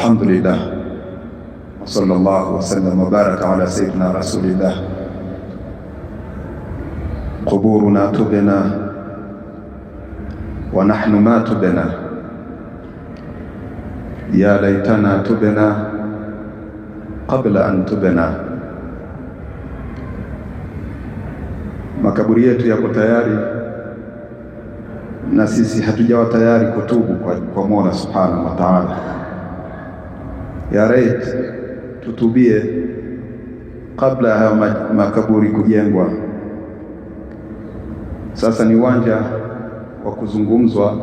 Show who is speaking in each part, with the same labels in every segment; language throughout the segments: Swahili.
Speaker 1: Alhamdulillah, wa sallallahu wa sallam wa baraka ala sayyidina rasulillah. Quburuna tubna wa nahnu ma tubna, ya laitana tubna qabla an tubna. Makaburi yetu yako tayari na sisi hatujawa tayari kutubu kwa Mola Subhanahu wa Ta'ala. Ya reit tutubie kabla ya makaburi kujengwa. Sasa ni uwanja wa kuzungumzwa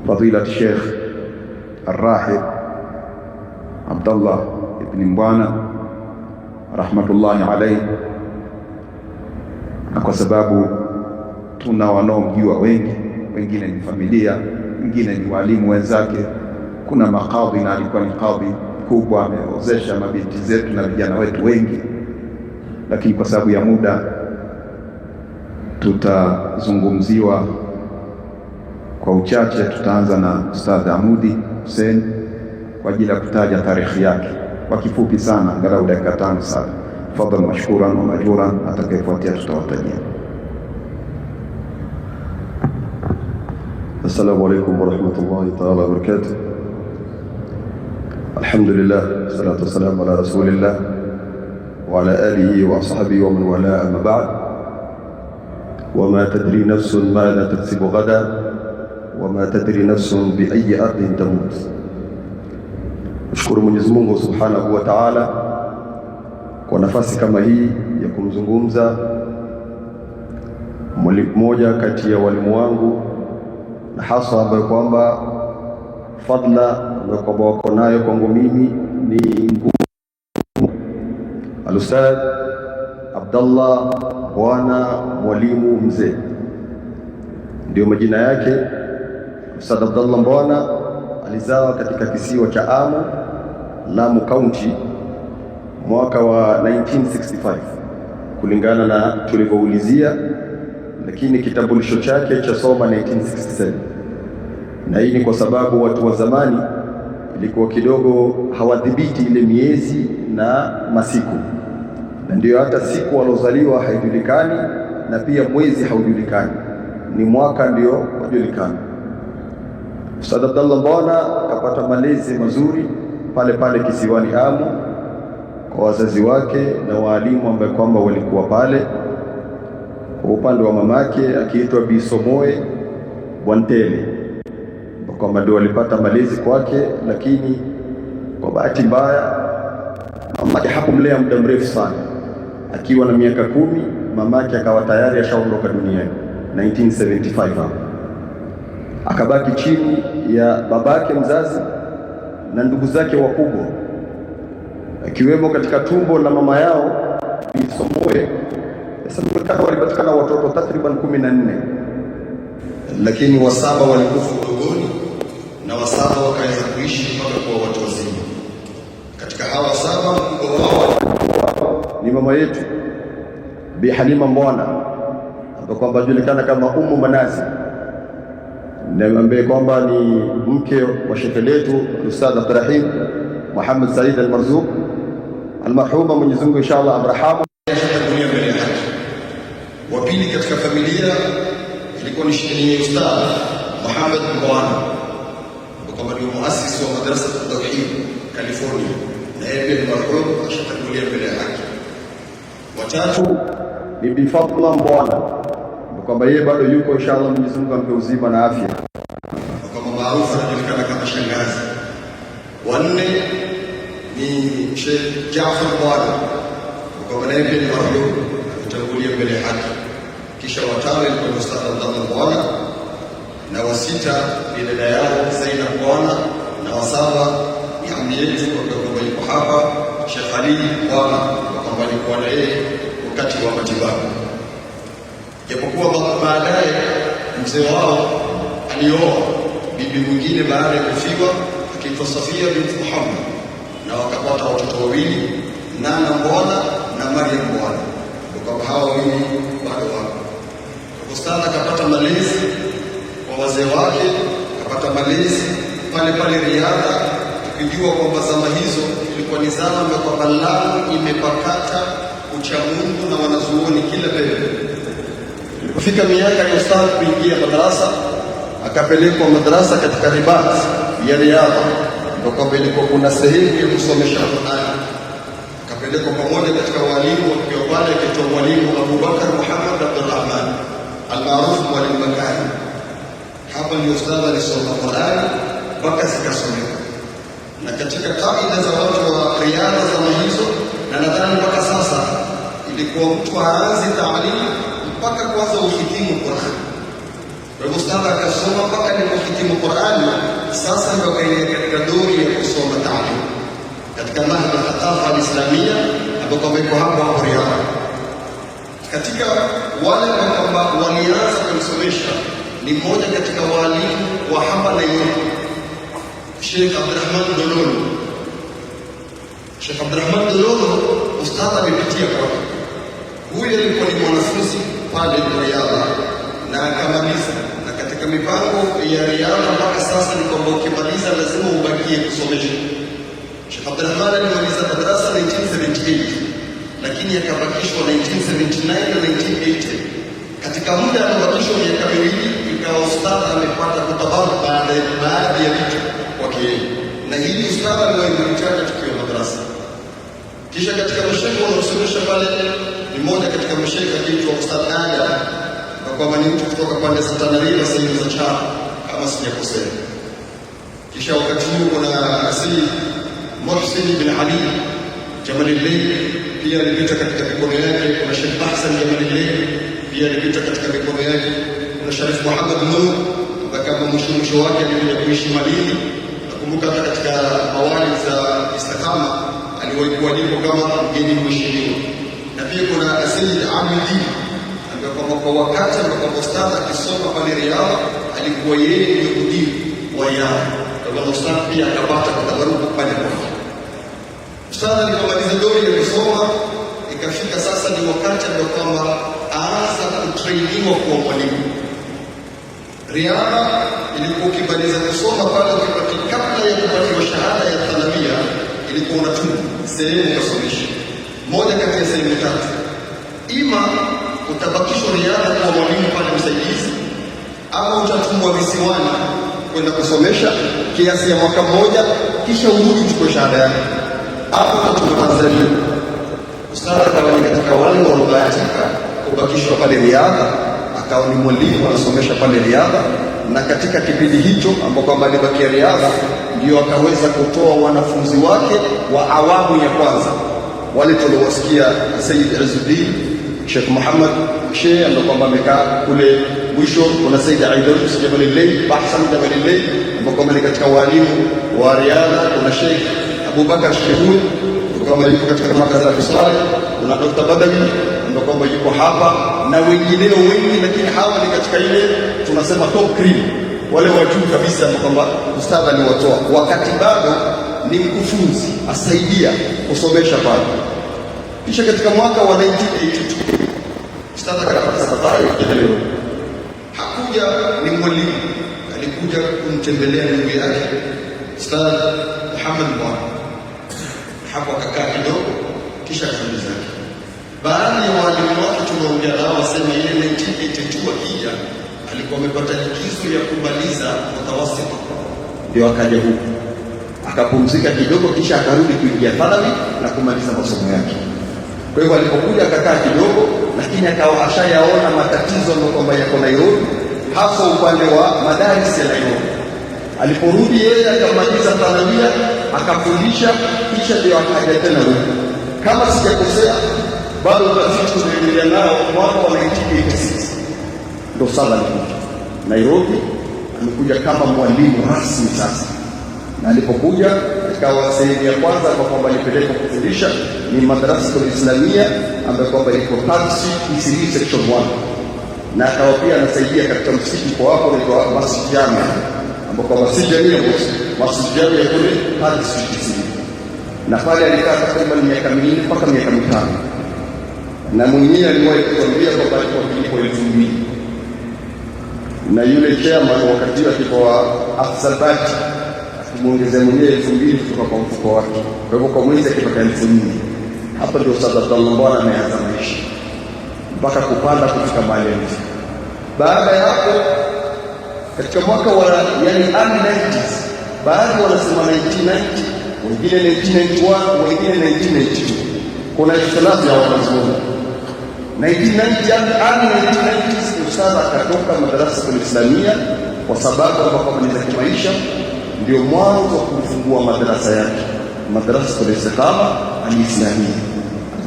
Speaker 1: fadilati Sheikh Ar-Rahib Abdallah ibn Mbwana rahmatullahi alayhi, na kwa sababu tuna wanaomjua wengi, wengine ni familia, wengine ni walimu wenzake. Kuna makadhi na alikuwa ni kadhi kubwa, ameozesha mabinti zetu na vijana wetu wengi, lakini kwa sababu ya muda tutazungumziwa kwa uchache. Tutaanza na Ustadh Amudi Hussein kwa ajili ya kutaja tarehe yake kwa kifupi sana, angalau dakika 5 sana. Fadhal mashkuran wa majuran, atakayefuatia tutawatajia.
Speaker 2: Assalamu alaykum wa rahmatullahi ta'ala wa barakatuh. Alhamdulillah, salatu wassalamu ala rasulillah wa ala alihi wa ashabihi wa man wala, amma ba'd. Wa ma tadri nafsun madha taksibu ghadan wa ma tadri nafsun bi ayyi ardin tamut. Nashukuru Mwenyezi Mungu Subhanahu wa Ta'ala kwa nafasi kama hii ya kumzungumza mmoja kati ya walimu wangu, na hasa ambayo kwamba fadla ambayo kwamba wako nayo kwangu mimi ni ngumu. Al-Ustadh Abdallah Mbwana, mwalimu mzee, ndio majina yake. Ustadh Abdallah Mbwana alizaliwa katika kisiwa cha Amu, Lamu County, mwaka wa 1965 kulingana na tulivyoulizia, lakini kitambulisho chake cha soma 1967. Na hii ni kwa sababu watu wa zamani ilikuwa kidogo hawadhibiti ile miezi na masiku, na ndio hata siku alozaliwa haijulikani na pia mwezi haujulikani, ni mwaka ndio wajulikana. Ustadh Abdallah Mbwana akapata malezi mazuri pale pale kisiwani Amu kwa wazazi wake na walimu ambao kwamba walikuwa pale. Kwa upande wa mamake akiitwa Bi Somoe Bwantele, kwamba ndio walipata malezi kwake, lakini kwa bahati mbaya mamake hakumlea muda mrefu sana. Akiwa na miaka 10 mamake akawa tayari ashaondoka duniani 1975 hapo. Akabaki chini ya babake mzazi na ndugu zake wakubwa, akiwemo katika tumbo la mama yao Bi Somoe. Sasa walipatikana watoto takriban 14, lakini wasaba walikufa udogoni na wasaba wakaanza kuishi mpaka kwa watu wazima. Katika hawa saba mkubwa wao ni mama yetu Bi Halima Mbwana, ambaye kwamba anajulikana kama Ummu Manazi, ambaye kwamba ni mke wa shekhe letu Ustadh Abdurrahim Muhammad Said Al-Marzuq almarhuma, Mwenyezi Mungu inshallah amrahamu. Wa pili katika familia ilikuwa ni Ustadh Muhammad Mbwana, kwamba ndio muasisi wa madrasa ya Tauhid California, na yeye pia ni marhum, ashatangulia mbele ya haki. Watatu ni Bi Fatma Mbwana, kwamba yeye bado yuko, inshallah Mwenyezi Mungu ampe uzima na afya, kama maarufu anajulikana kama shangazi. Wanne ni Sheikh Jaafar Mbwana, kwamba yeye pia ni marhum, atangulia mbele ya haki. Kisha watano ilikuwa ni Ustadh Abdallah Mbwana, na wasita ni dada yao Zainab Mbwana, na wasaba ni ammi yetu kwa yuko hapa Sheikh Ali Mbwana, kwamba alikuwa na yeye wakati wa matibabu. Japokuwa baadaye mzee wao alioa bibi mwingine baada ya kufiwa, akiitwa Safia binti Muhammad, na wakapata watoto wawili, Nana Mbwana na Maryam Mbwana, kwa hawa wawili bado wako. Ustadh akapata malezi kwa wazee wake, akapata malezi pale pale Riadha tukijua kwamba zama hizo ilikuwa ni zama ambayo kwamba Lamu imepakata uchamungu na wanazuoni kila pembe. Ilipofika miaka ya ustadhi kuingia madrasa, akapelekwa madrasa katika Ribat ya Riyadh, ndio kwamba ilikuwa kuna sehemu ya kusomesha Qur'an. Akapelekwa pamoja katika walimu wakiwa pale, akiitwa mwalimu Abubakar Muhammad Abdurrahman almaarufu Mwalimu Bakari. Hapa ndio ustadhi alisoma Qur'an mpaka zikasomeka, na katika kaida za watu wa Riyadh zama hizo, na nadhani mpaka sasa, ilikuwa mtu aanze taalimu mpaka kwanza uhitimu Qur'an. Kwa hivyo ustadhi akasoma mpaka alipohitimu Qur'an, sasa ndio kaingia katika dori ya kusoma taalimu katika Mahad al-Thaqafa al-Islamia ambapo iko hapo Riyadh. Katika wale ambao walianza kumsomesha ni mmoja katika walimu wa hapa Nairobi, Sheikh Abdurrahman Dololo. Sheikh Abdurrahman Dololo ustadhi amepitia kwake. Huyu alikuwa ni mwanafunzi pale Riyadh na akamaliza, na katika mipango ya Riyadh mpaka sasa ni kwamba ukimaliza lazima ubakie kusomesha. Sheikh Abdurrahman alimaliza madrasa 1978, lakini akabakishwa 1979 na 1980. Katika muda alibakishwa miaka miwili, ikawa ustadhi amepata kutabaru baadhi ya vitu kwake yeye, na hili ustadhi aliwaimitaja tukiwa madrasa. Kisha katika mashaikh wanaosomesha pale ni mmoja katika mashaikh akiitwa Ustadh Adam, kwa kwamba ni mtu kutoka pande za Tana River, sehemu za Chama kama sijakosea. Kisha wakati huu kuna Asili Muhsin bin Ali Jamalillayl, pia alipita katika mikono yake. Kuna Sheikh Bahsan Jamalillayl, pia alipita katika mikono yake. Kuna Sharif Muhammad Nur, kama mwisho wake alikuja kuishi Malindi. Nakumbuka hata katika awali za Istiqama aliwahi kualikwa kama mgeni mheshimiwa. Na pia kuna Sayyid Amidi ambaye kwa wakati ambapo ustadhi akisoma pale Riyadh alikuwa yeye ni mudiri wa Riyadh. Kwa hiyo ustadhi pia akapata kutabaruku pale kwake. Ustadhi alipomaliza dori ya kusoma, ikafika sasa ni wakati ambao kwamba aanza kutrainiwa kuwa mwalimu. Riyadh ilikuwa ukimaliza kusoma pale, kabla ya kupatiwa shahada ya thalabia, ilikuwa unatumwa sehemu ukasomesha. Moja kati ya sehemu tatu: ima utabakishwa Riyadh kuwa mwalimu pale msaidizi, ama utatumwa visiwani kwenda kusomesha kiasi ya mwaka mmoja, kisha urudi uchukue shahada yake, hapo utatumwa Tanzania. Ustadhi akawa ni katika wale waliobahatika kubakishwa pale Riyadh, akawa ni mwalimu anasomesha pale Riyadh. Na katika kipindi hicho ambapo alibakia Riyadh, ndio akaweza kutoa wanafunzi wake wa awamu ya kwanza, wale tuliowasikia Sayyid Izzuddin, Sheikh Muhammad Sheikh ambapo amekaa kule mwisho. Kuna Sayyid Aidarus Jamalillayl, Bahsan Jamalillayl ambapo ni katika walimu wa Riyadh. Kuna Sheikh Abubakar Shehud kama yuko katika makazi ya Kiswahili. Kuna Dr. Badawi ambapo yuko hapa na wengineo wengi, lakini hawa ni katika ile tunasema top cream, wale wa juu kabisa ambao ustadhi aliwatoa wakati bado ni mkufunzi, asaidia kusomesha pale. Kisha katika mwaka wa 1982 ustadhi akapata safari ya leo. Hakuja ni mwalimu, alikuja kumtembelea ndugu yake Ustadh Muhammad Bwana. Hapo akakaa kidogo, kisha akarudi zake. Baadhi ya walimu wake tunaongea nao wasema ile 1982 akija alikuwa amepata likizo ya kumaliza mutawassit, ndio akaja huku akapumzika kidogo, kisha akarudi kuingia thanawi na kumaliza masomo yake. Kwa hivyo alipokuja akakaa kidogo, lakini akawa ashayaona matatizo ambayo kwamba yako Nairobi, hasa upande wa madaris ya Nairobi. Aliporudi yeye akamaliza thanawia, akafundisha, kisha ndio akaja tena huku. Kama sijakosea, bado utafiti tunaendelea nao mwaka wa 1986 ndio sasa alikuja Nairobi, amekuja kama mwalimu rasmi sasa. Na alipokuja katika sehemu ya kwanza ambapo alipelekwa kufundisha ni madrasa al-Islamia ambayo kwamba iko Parsi Isili section 1, na akawa pia anasaidia katika msikiti kwa hapo ni Masjid Jami ambapo Masjid Jami Masjid Jami kule Parsi Isili, na pale alikaa takriban miaka 4 mpaka miaka 5, na mwenyewe aliwahi kuambia kwamba alikuwa kilipo 2000 na yule chairman wakati akiwa Afzal Bati tumuongezea mwenyewe 2,000 kutoka kwa mfuko wake. Kwa hivyo kwa mwezi akipata 4,000. Hapa ndio Ustadh Abdallah Mbwana ameanza maisha mpaka kupanda kufika mahali alipo. Baada ya hapo katika mwaka wa early 90s, baadhi wanasema 1990, wengine 1991, wengine 1992. Kuna ikhtilafu ya wanazuoni. 1990s Ustadh akatoka madarasa ya Islamia kwa sababu alikuwa za kimaisha, ndio mwanzo wa kufungua madarasa yake, madarasa ya Istiqama al-Islamia,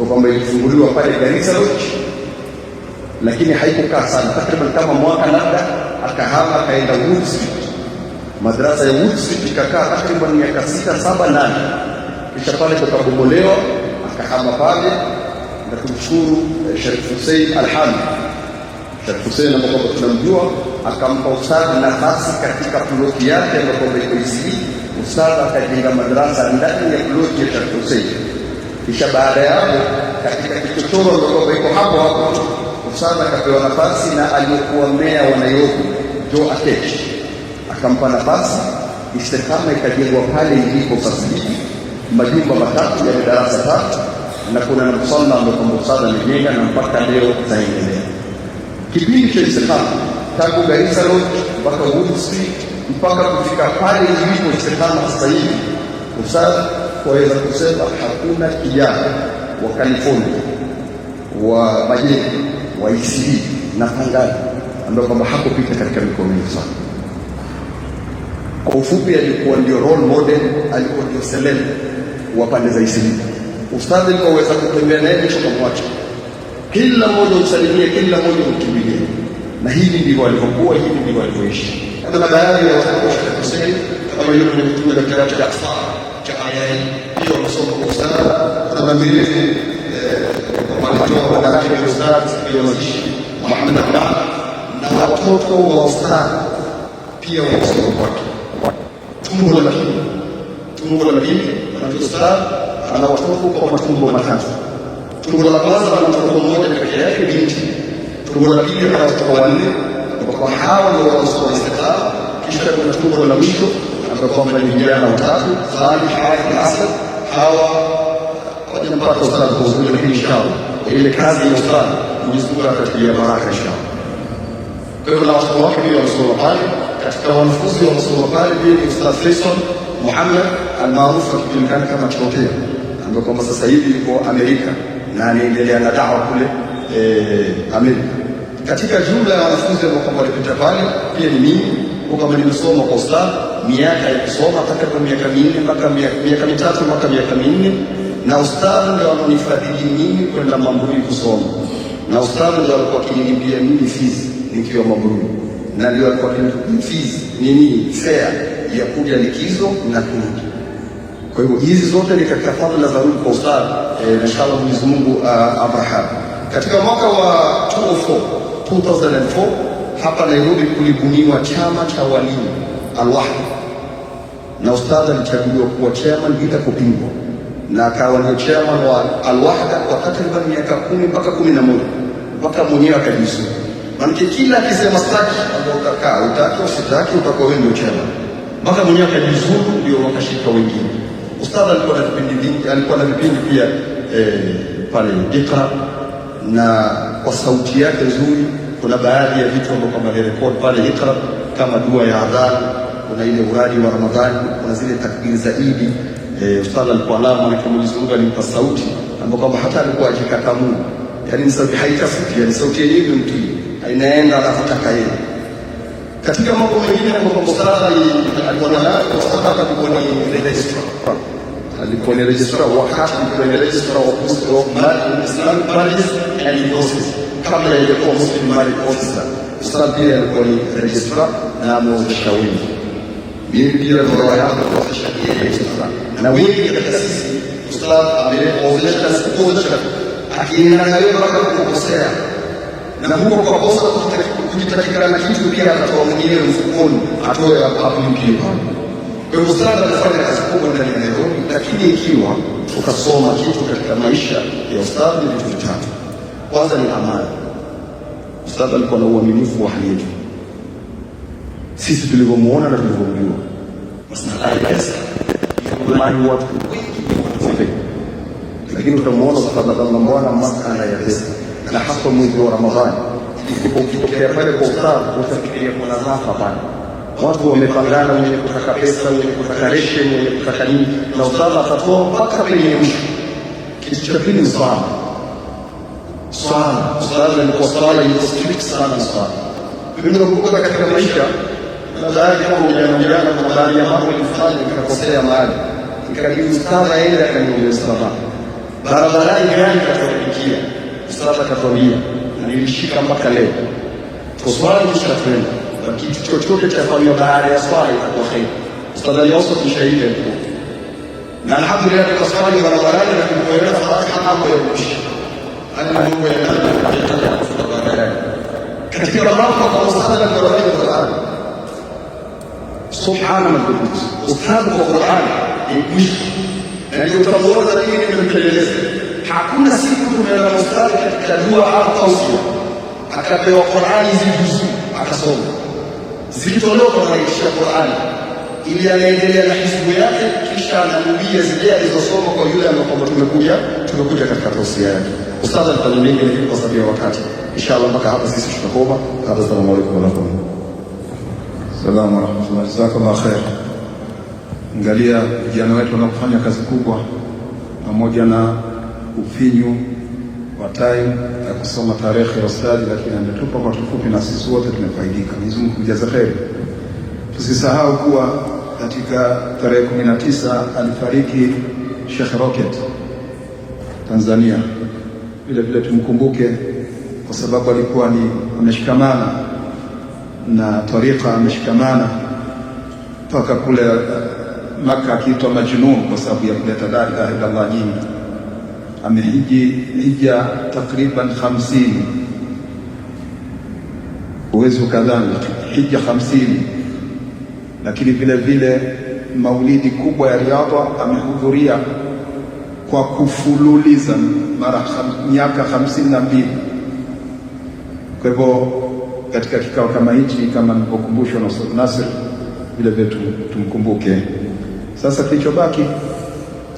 Speaker 2: kwamba ilifunguliwa pale Garissa Lodge, lakini haikukaa sana, takriban kama mwaka labda, akahama akaenda Wood Street. Madarasa ya Wood Street ikakaa takriban miaka 6, 7, 8, kisha pale kukabomolewa, akahama pale na kumshukuru Sheikh Hussein Al-Hamid. Sheikh Hussein ambaye tunamjua akampa Ustadh nafasi katika ploti yake ambapo iko ICD. Ustadh akajenga madarasa ndani ya ploti ya Sheikh Hussein. Kisha baada ya hapo katika kichochoro ambapo iko hapo Ustadh akapewa nafasi na aliyekuwa meya wa Nairobi Joe Akech, akampa nafasi. Istiqama ikajengwa pale ilipo sasa hivi, majumba matatu ya darasa 3, na kuna na msalla ambapo Ustadh amejenga na mpaka leo zaendelea. Kipindi cha Istiqama tangu Garissa Lodge mpaka Wood Street mpaka kufika pale ilipo Istiqama sasa hivi, Ustadh waweza kusema hakuna kijana wa California, wa Majengo, wa ICD na Pangani ambaye kwamba hakupita katika mikono hiyo sana. Kwa ufupi, alikuwa ndio role model, alikuwa ndio seleb wa pande za ICD. Ustadh alipoweza kutembea naye kwa mwacha, kila mmoja usalimie, kila mmoja ukimbilie, na hivi ndivyo alivyokuwa, hivi ndivyo alivyoishi. Kuna baadhi ya watu kusema kama yule mwenye kutunga kitabu cha cha aya hiyo msomo kwa Ustadh, kama vile kwa madaraka ya Ustadh Muhammad Abdallah na watoto wa Ustadh pia wasoma kwake. Tumbo la pili na Ustadh ana watoto kwa matumbo matatu. Tumbo la kwanza ana mtoto mmoja pekee yake, binti. Tumbo la pili ana watoto 4, kwa hawa ndio wanasoma Istiqama. Kisha kuna tumbo la mwisho ambapo ni vijana 3, Salih, Hafiz, Asad. Hawa wajapata Ustadh kwa uzuri, lakini inshallah ile kazi ya Ustadh Mwenyezi Mungu atatilia baraka inshallah. Kwa hiyo na watoto wake pia wanasoma pale. Katika wanafunzi wanasoma pale pia ni Ustadh Faisal Muhammad almaarufu akijulikana kama Chotea, ambaye kwa sasa hivi yuko Amerika na anaendelea na dawa kule Amerika. Katika jumla ya wanafunzi ambao walipita pale pia ni mimi, kama nimesoma kwa Ustadh miaka ya kusoma takriban miaka 4 mpaka miaka 3 mpaka miaka 4, na Ustadh ndio anonifadhili mimi kwenda Mambrui kusoma, na Ustadh ndio alikuwa akinilipia mimi fees nikiwa Mambrui, na ndio alikuwa akinilipia fees nini fare ya kuja likizo na kurudi. Kwa hivyo hizi zote ni katika fadhila za Mungu kwa Ustadh, inshallah Mwenyezi Mungu abraham. Katika mwaka wa 2004 hapa Nairobi kulibuniwa chama cha walimu Al-Wahda, na Ustadh alichaguliwa kuwa chairman bila kupingwa, na akawa ndio chairman wa Al-Wahda kwa takriban miaka 10 mpaka 11, mpaka mwenyewe akajisua. Maana kila akisema staki utakaa, utaki usitaki utakuwa wewe ndio chairman, mpaka mwenyewe akajizuru, ndio wakashika wengine. Ustadh alikuwa na vipindi vingi, alikuwa na vipindi pia pale Iqra, na kwa sauti yake nzuri kuna baadhi ya vitu ambavyo kama record pale Iqra, kama dua ya adhan, kuna ile uradi wa Ramadhani, kuna zile takbiri za Idi. Ustadh alikuwa alama na Mwenyezi Mungu alimpa sauti ambapo kama hata alikuwa ajikakamua, yani sauti haitafuti, yani sauti yenyewe ni mtu inaenda anataka yeye. Katika mambo mengine ambapo Ustadh alikuwa nayo, Ustadh alikuwa ni registrar, alikuwa ni registrar wakati ni registrar wa Islamic Marriages and Divorces, kabla ya kuwa Muslim Marriage Officer. Ustadh pia alikuwa ni registrar na ameozesha wengi. Mimi pia ndio yangu kuozesha na wengi katika sisi. Ustadh ameozesha na kuozesha akienda na wewe mpaka kukosea, na huko kwa kosa kukitakikana kitu pia atatoa mwenyewe mfukoni, atoe hapo mpira. Kwa hivyo Ustadh anafanya kazi kubwa ndani ya Nairobi, lakini ikiwa ukasoma kitu katika maisha ya Ustadh ni vitu vitatu. Kwanza ni amani. Ustadh alikuwa na uaminifu wa hali ya juu, sisi tulivyomuona na tulivyomjua.
Speaker 3: masala ya pesa
Speaker 2: imani watu wengi, lakini utamuona Ustadh Abdallah Mbwana masala ya pesa, na hasa mwezi wa Ramadhani ukitokea pale kwa ustadh utafikiria kuna raha pale, watu wamepangana, mwenye kutaka pesa, mwenye kutaka reshe, mwenye kutaka nini, na ustadh atatoa mpaka penye mwisho. Kitu cha pili ni swala. Ustadh alikuwa swala yuko strict sana na swala. Mimi nakumbuka katika maisha na baadhi kama ujana, kuna baadhi ya mambo nilifanya nikakosea mahali, nikabidi ustadh aende akaniombea msamaha barabarani, gani katofikia, ustadh akatwambia, na nilishika mpaka leo, kwa swala kishatenda na kitu chochote cha fanywa baada ya swala itakuwa kheri. Ustadh alioso kishaile hapo, na alhamdulillah tukaswali barabarani na kueleza Fatiha hapo ya mwisho Mungu ya katika mambo kwa ustadh kwa Qur'an. Subhana al-Qudus, ustadh kwa Qur'an ni na ndio utamuona lakini nimempeleleza. Hakuna siku tumeona ustadh katika dua au tausia akapewa Qur'an zijuzu akasoma, zikitolewa kwa maisha ya Qur'an ili anaendelea na hizbu yake, kisha anarudia zile alizosoma kwa yule ambaye tumekuja katika tausia yake. Ustadh ataendelea hivi kwa sababu ya wakati. Inshallah mpaka hapa sisi tutakoma. Assalamu alaykum wa rahmatullahi.
Speaker 1: Salamu alaykum. Jazakallahu khair. Angalia vijana wetu wanafanya kazi kubwa pamoja na ufinyu wa time ya kusoma tarehe ya ustadhi, lakini ametupa kwa kifupi na sisi wote tumefaidika. Mwenyezi Mungu kujaza kheri. Tusisahau kuwa katika tarehe 19 alifariki Sheikh Rocket Tanzania. Vile vile tumkumbuke kwa sababu alikuwa ni ameshikamana na tarika, ameshikamana mpaka kule Maka akiitwa Majnun kwa sababu ya kuleta la ilaha illa Allah nyingi. Amehija takriban 50, uwezo kadhani hija 50, lakini vile vile maulidi kubwa ya Riyadha amehudhuria kwa kufululiza mara miaka 52. Kwa hivyo katika kikao kama hichi, kama nilipokumbushwa na Ustadh Nasir, vile vile tumkumbuke. Sasa kilichobaki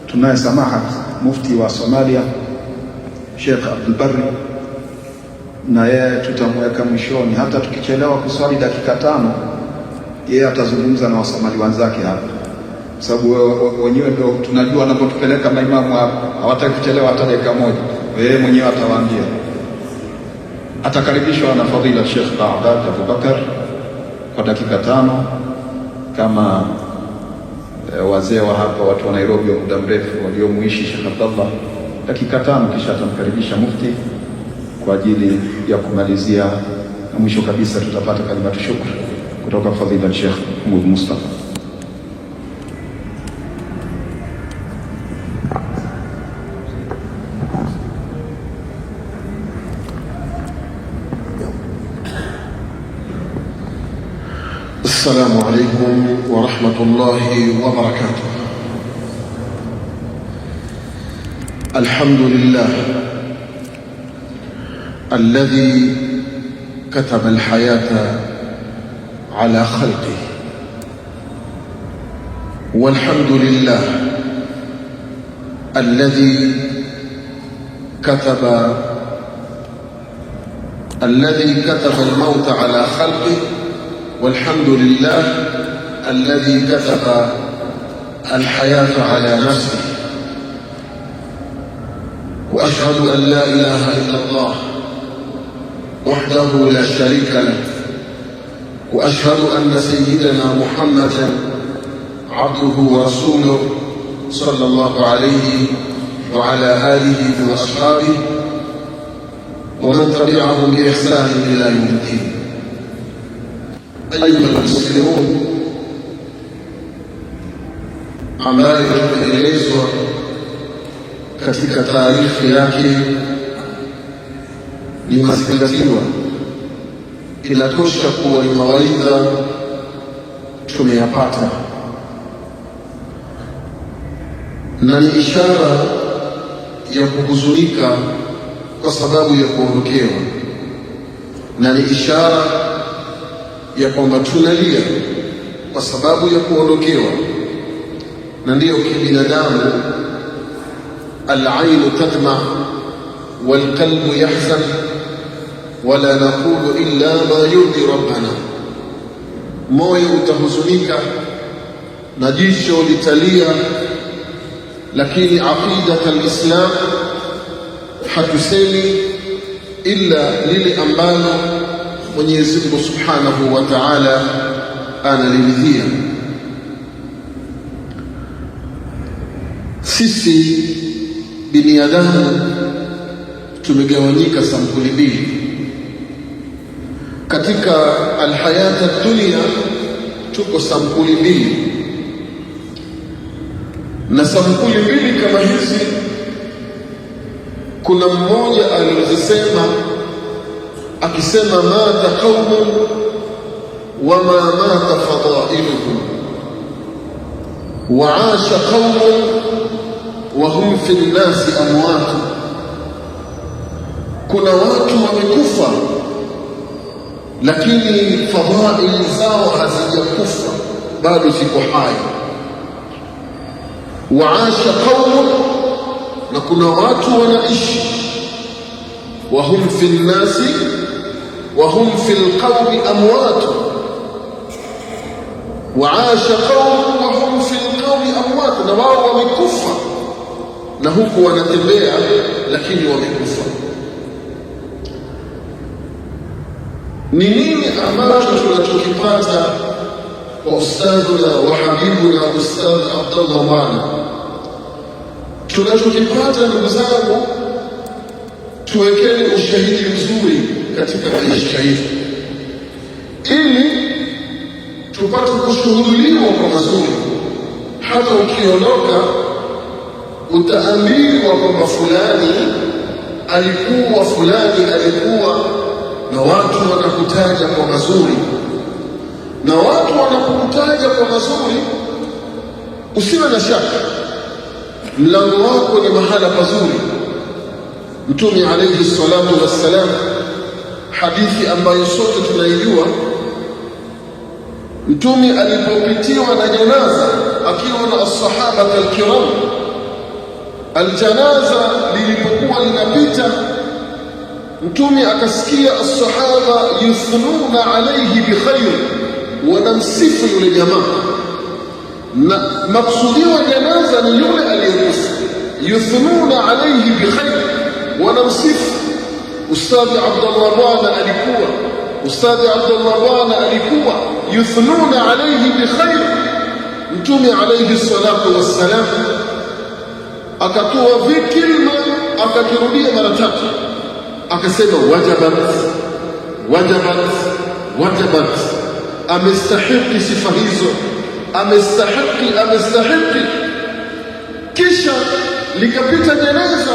Speaker 1: tunaye samaha mufti wa Somalia Sheikh Abdul Barri, na yeye tutamweka mwishoni. Hata tukichelewa kuswali dakika 5, yeye atazungumza na Wasomali wenzake hapa, sababu wenyewe ndio tunajua wanapotupeleka maimamu hapa, hawataki kuchelewa hata dakika moja. Yeye mwenyewe atawaambia. Atakaribishwa na fadhila Sheikh Baadad Abubakar kwa dakika 5 kama wazee wa hapa, watu wa Nairobi wa muda mrefu waliomuishi Sheikh Abdallah, dakika 5, kisha atamkaribisha mufti kwa ajili ya kumalizia, na mwisho kabisa tutapata kalimatu shukr kutoka fadhila Sheikh Muhammad Mustafa.
Speaker 4: السلام عليكم ورحمة الله وبركاته. الحمد لله الذي كتب الحياة على خلقه، والحمد لله الذي كتب الموت على خلقه، والحمد لله الذي كتب الحياة على نفسه. وأشهد أن لا إله إلا الله وحده لا شريك له، وأشهد أن سيدنا محمدا عبده ورسوله صلى الله عليه وعلى آله وأصحابه ومن تبعهم بإحسان إلى يوم الدين. أيها المسلمون، ambaye tumeelezwa katika taarifa yake ni mazingatiwa, inatosha kuwa ni mawaidha tumeyapata, na ni ishara ya kuhuzunika kwa sababu ya kuondokewa, na ni ishara ya kwamba tunalia kwa sababu ya kuondokewa na ndiyo kibinadamu, al-ainu tadma wal-qalbu yahzan wala naqulu illa ma yurdi rabbana, moyo utahuzunika na jicho litalia, lakini aqidat al-Islam hatusemi illa lile ambalo Mwenyezi Mungu Subhanahu wa Ta'ala analiridhia. Sisi binadamu tumegawanyika sampuli mbili katika alhayata dunia. Tuko sampuli mbili, na sampuli mbili kama hizi, kuna mmoja aliyosema akisema mata qaumun wama mata fadailuhum wa asha qaumun wa hum fi nnasi amwat. Kuna watu wamekufa lakini fadhaili zao hazijakufa, bado ziko hai. Wa asha qaumun, na kuna watu wanaishi, wa hum fi nnasi wa hum fi lqawmi amwat. Wa asha qaumun wa hum fi lqawmi amwat, na wao wamekufa na huku wanatembea lakini wamekufa. Ni nini ambacho tunachokipata kwa ustadhuna wa habibuna Ustadh Abdallah Mbwana? Tunachokipata ndugu zangu, tuwekeni ushahidi mzuri katika maisha yetu ili tupate kushuhudiwa kwa mazuri. Hata ukiondoka utaambiwa kwamba fulani alikuwa, na watu wanakutaja kwa mazuri. Na watu wanakutaja kwa mazuri, usiwe na shaka, mlango wako ni mahala pazuri. Mtume alayhi salatu wassalam, hadithi ambayo sote tunaijua, Mtume alipopitiwa na janaza akiwa na as-sahaba al-kiram, aljanaza lilipokuwa linapita, Mtume akasikia as-sahaba yuthnuna alayhi bikhair, wanamsifu yule jamaa. Na maksudiwa janaza ni yule aliyekufa, yuthnuna alayhi bikhair, wanamsifu. Ustadhi Abdallah Mbwana alikuwa yuthnuna alayhi bikhair. Mtume alayhi salatu wassalam akatoa vikilma, akakirudia mara tatu, akasema wajabat, amestahiki sifa hizo, amestahiki. Kisha likapita janaza,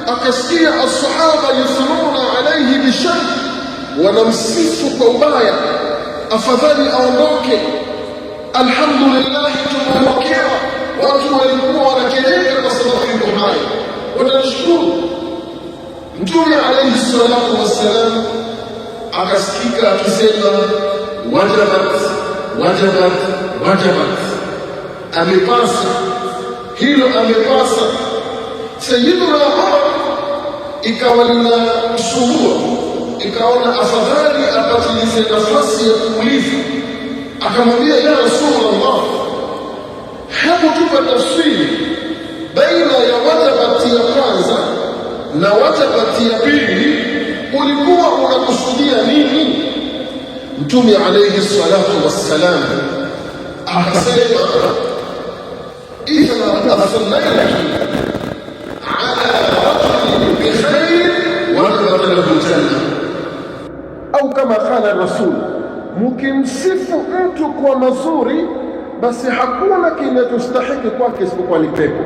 Speaker 4: akasikia as-sahaba yuthnuna alayhi bishar, wanamsifu kwa ubaya, afadhali aondoke. Alhamdulillah, tumeondokewa. Watu walikuwa wanakeleka kwa sababu yuko hai, wanashukuru. Mtume alayhi salatu wassalam akasikika akisema wajabat, amepasa hilo, amepasa. Sayyiduna Umar ikawa linamsumbua, ikaona afadhali apatilize nafasi ya kuuliza. Akamwambia, ya Rasulullah, hebu tupa tafsiri baina ya wajabati ya kwanza na wajabati ya pili, ulikuwa unakusudia nini? Mtume alayhi salatu wassalam akasema, idha afnaytu ala rajulin bikhair wajabat lahu janna, au kama qala Rasul, mkimsifu mtu kwa mazuri, basi hakuna kinachostahiki kwake isipokuwa ni pepo.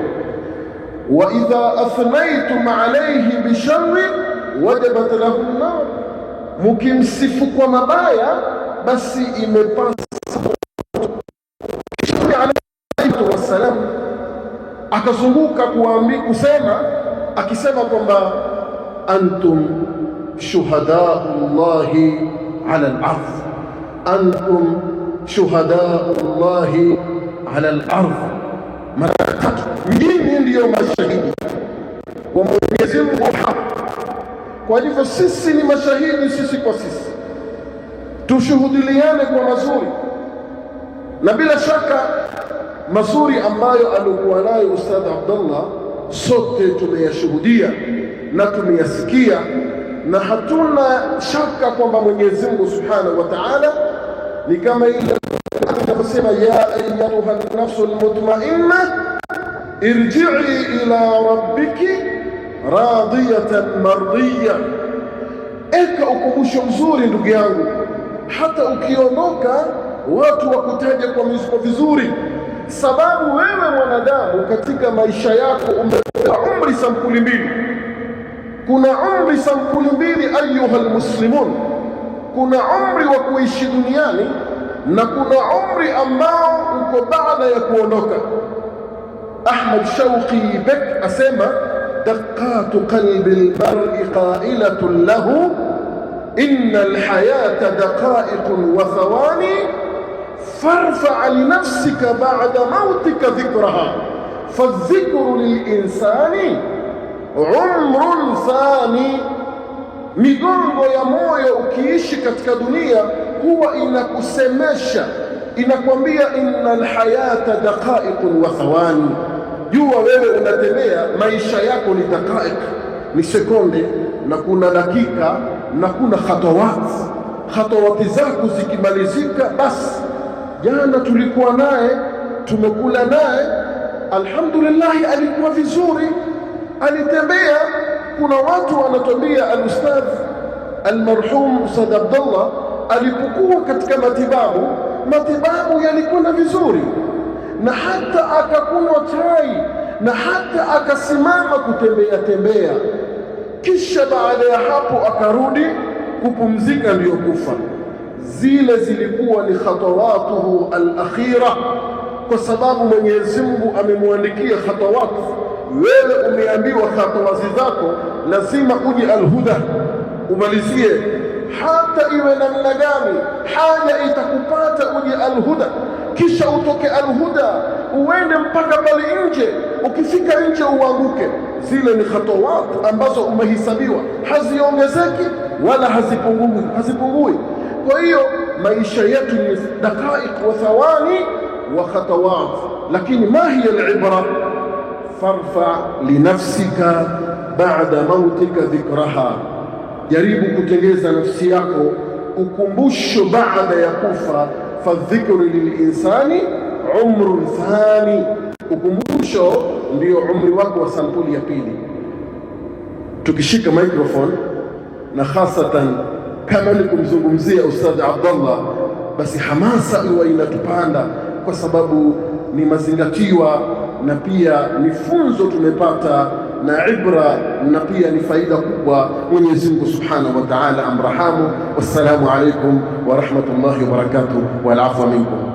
Speaker 4: Wa idha athnaytum alayhi bisharri wajabat lahu nar, mkimsifu kwa mabaya, basi imepasa. Alayhi wasallam akazunguka akisema kwamba antum shuhadaullahi ala al-ardh, antum shuhadaullahi ala al-ardh, mara 3. Nyinyi ndiyo mashahidi wa Mwenyezi Mungu hapa. Kwa hivyo sisi ni mashahidi, sisi kwa sisi tushuhudiliane kwa mazuri, na bila shaka mazuri ambayo alikuwa nayo Ustadh Abdallah sote tumeyashuhudia na tumeyasikia, na hatuna shaka kwamba Mwenyezi Mungu Subhanahu wa Ta'ala ni kama ile anavyosema, ya ayyatuha an-nafsul mutma'inna irji'i ila rabbiki radiyatan mardiya. Eka ukumbusho mzuri ndugu yangu, hata ukiondoka watu wakutaje kwa miziko vizuri, sababu wewe mwanadamu katika maisha yako umepewa umri sampuli mbili. Kuna umri sampuli mbili ayuha almuslimun, kuna umri wa kuishi duniani na kuna umri ambao uko baada ya kuondoka. Ahmad Shauqi Bek asema, daqatu qalbi almar'i qailatun lahu inna alhayata daqa'iqun wa thawani farfa' li nafsika ba'da mautika dhikraha fadhikru lilinsani umrun thani. Migongo ya moyo ukiishi katika dunia huwa inakusemesha, inakwambia innal hayata daqa'iqun wa thawani. Jua wewe unatembea, maisha yako ni daqa'iq, ni sekunde, na kuna dakika na kuna khatawati zako zikimalizika, basi jana tulikuwa naye, tumekula naye, alhamdulillah, alikuwa vizuri, alitembea. Kuna watu wanatuambia al-ustadh al-marhum Ustadh Abdallah alipokuwa katika matibabu yalikwenda vizuri, na hata akakunywa chai na hata akasimama kutembea, kisha baada ya hapo akarudi kupumzika, ndiyo kufa. Zile zilikuwa ni khatawatuhu al-akhira, kwa sababu Mwenyezi Mungu amemwandikia khatawatu. Wewe umeambiwa khatawazi zako lazima uje al-huda umalizie, hata iwe namna gani haja itakupata uje al-huda, kisha utoke al-huda uende mpaka pale nje. Ukifika nje uanguke. Zile ni khatawat ambazo umehesabiwa, haziongezeki wala hazipungui. Kwa hiyo maisha yetu ni daqaiq wa thawani wa khatawat, lakini ma hiya al-ibra? Farfa linafsika ba'da mautika dhikraha, jaribu kutengeza nafsi yako ukumbusho baada ya kufa. Fadhikru lilinsani umrun thani, ukumbusho ndio umri wako wa sampuli ya pili. Tukishika microphone na hasatan kama ni kumzungumzia Ustadh Abdallah, basi hamasa huwa inatupanda, kwa sababu ni mazingatiwa na pia ni funzo tumepata na ibra, na pia ni faida kubwa. Mwenyezi Mungu Subhanahu wa Ta'ala amrahamu. Wassalamu alaikum wa rahmatullahi wa barakatuh, wal afwa minkum.